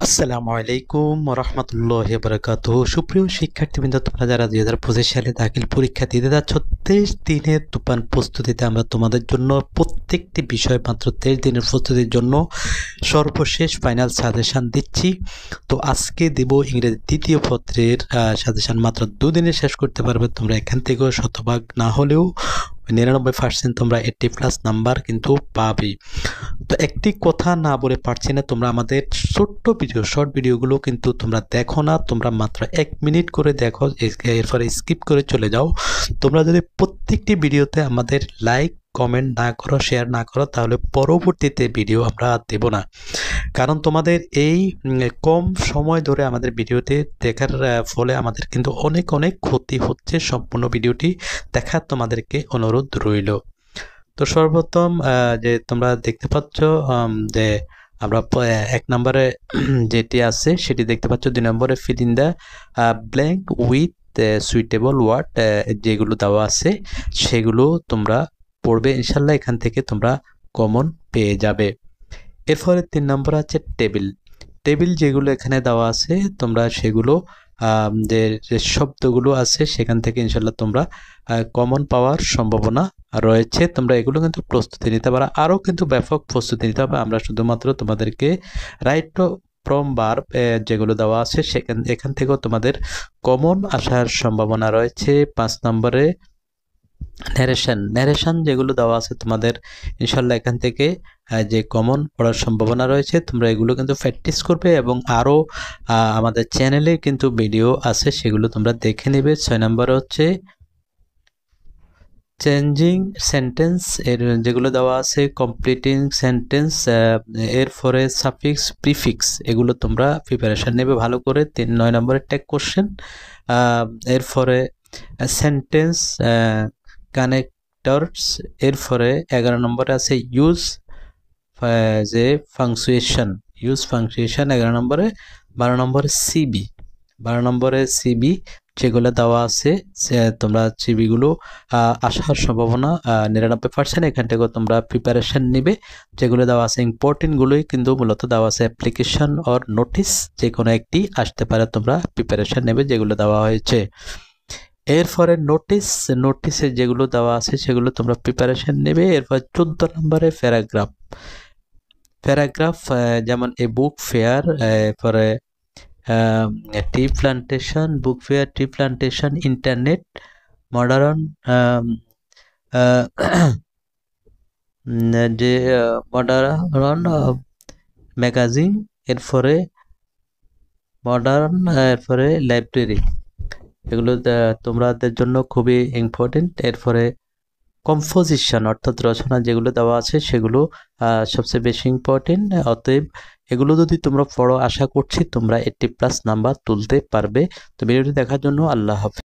আসসালামু আলাইকুম রহমতুল্লাহি বারাকাতুহু। সুপ্রিয় শিক্ষার্থীবৃন্দ, তোমরা যারা 2025 সালে দাখিল পরীক্ষা দিতে যাচ্ছ, 23 দিনের তুফান প্রস্তুতিতে আমরা তোমাদের জন্য প্রত্যেকটি বিষয় মাত্র 23 দিনের প্রস্তুতির জন্য সর্বশেষ ফাইনাল সাজেশান দিচ্ছি। তো আজকে দেব ইংরেজি দ্বিতীয় পত্রের সাজেশান। মাত্র 2 দিনে শেষ করতে পারবে তোমরা। এখান থেকেও শতভাগ না হলেও 99% তোমরা 80+ নাম্বার কিন্তু পাবে। তো একটি কথা না বলে পারছি না, তোমরা আমাদের ছোট্ট ভিডিও শর্ট ভিডিওগুলো কিন্তু তোমরা দেখো না, তোমরা মাত্র 1 মিনিট করে দেখো, এরপরে স্কিপ করে চলে যাও। তোমরা যদি প্রত্যেকটি ভিডিওতে আমাদের লাইক কমেন্ট না করো, শেয়ার না করো, তাহলে পরবর্তীতে ভিডিও আমরা দেব না। কারণ তোমাদের এই কম সময় ধরে আমাদের ভিডিওতে দেখার ফলে আমাদের কিন্তু অনেক ক্ষতি হচ্ছে। সম্পূর্ণ ভিডিওটি দেখার তোমাদেরকে অনুরোধ রইল। তো সর্বপ্রথম যে তোমরা দেখতে পাচ্ছ যে আমরা 1 নম্বরে যেটি আছে সেটি দেখতে পাচ্ছ। 2 নম্বরে fill in the blank with suitable word, যেগুলো দেওয়া আছে সেগুলো তোমরা পড়বে ইনশাল্লাহ। এখান থেকে তোমরা কমন পেয়ে যাবে। এরপরে 3 নম্বর আছে টেবিল যেগুলো এখানে দেওয়া আছে তোমরা সেগুলো যে শব্দগুলো আছে সেখান থেকে ইনশাল্লাহ তোমরা কমন পাওয়ার সম্ভাবনা রয়েছে। তোমরা এগুলো কিন্তু প্রস্তুতি নিতে পারো, আরও কিন্তু ব্যাপক প্রস্তুতি নিতে হবে। আমরা শুধুমাত্র তোমাদেরকে রাইট ফ্রম ভার্ব যেগুলো দেওয়া আছে এখান থেকেও তোমাদের কমন আসার সম্ভাবনা রয়েছে। 5 নম্বরে ন্যারেশন যেগুলো দেওয়া আছে তোমাদের ইনশাল্লাহ এখান থেকে যে কমন পড়ার সম্ভাবনা রয়েছে। তোমরা এগুলো কিন্তু প্র্যাকটিস করবে এবং আরও আমাদের চ্যানেলে কিন্তু ভিডিও আছে, সেগুলো তোমরা দেখে নেবে। 6 নম্বরে হচ্ছে চেঞ্জিং সেন্টেন্স এর যেগুলো দেওয়া আছে, কমপ্লিটিং সেন্টেন্স, এরপরে সাফিক্স প্রিফিক্স, এগুলো তোমরা প্রিপারেশন নেবে ভালো করে। 9 নম্বরে টেক কোশ্চেন, এরপরে সেন্টেন্স কানেক্টরস, এরপরে 11 নম্বরে আছে ইউজ যে ফাংচুয়েশন, 11 নম্বরে। 12 নম্বরে সিবি যেগুলো দেওয়া আছে তোমরা সিবিগুলো আসার সম্ভাবনা 99%। এখান থেকেও তোমরা প্রিপারেশন নিবে। যেগুলো দেওয়া আছে ইম্পর্টেন্টগুলোই কিন্তু মূলত দেওয়া আছে, অ্যাপ্লিকেশন অর নোটিস যে কোনো একটি আসতে পারে, তোমরা প্রিপারেশন নেবে যেগুলো দেওয়া হয়েছে। এরপরে নোটিসে যেগুলো দেওয়া আছে সেগুলো তোমরা প্রিপারেশন নেবে। এরপর 14 নম্বরে প্যারাগ্রাফ যেমন এ বুক ফেয়ার, এরপরে টি প্লান্টেশন, বুক ফেয়ার, টি প্লান্টেশন, ইন্টারনেট, মডার্ন যে মডার্ন ম্যাগাজিন, এরপরে এরপরে লাইব্রেরি, এগুলো তোমাদের জন্য খুবই ইম্পর্টেন্ট। এরপরে কম্পোজিশন অর্থাৎ রচনা যেগুলো দেওয়া আছে সেগুলো সবচেয়ে বেশি ইম্পর্টেন্ট। অতএব এগুলো যদি তোমরা পড়ো, আশা করছি তোমরা 80+ নাম্বার তুলতে পারবে। তো ভিডিওটি দেখার জন্য আল্লাহ হাফেজ।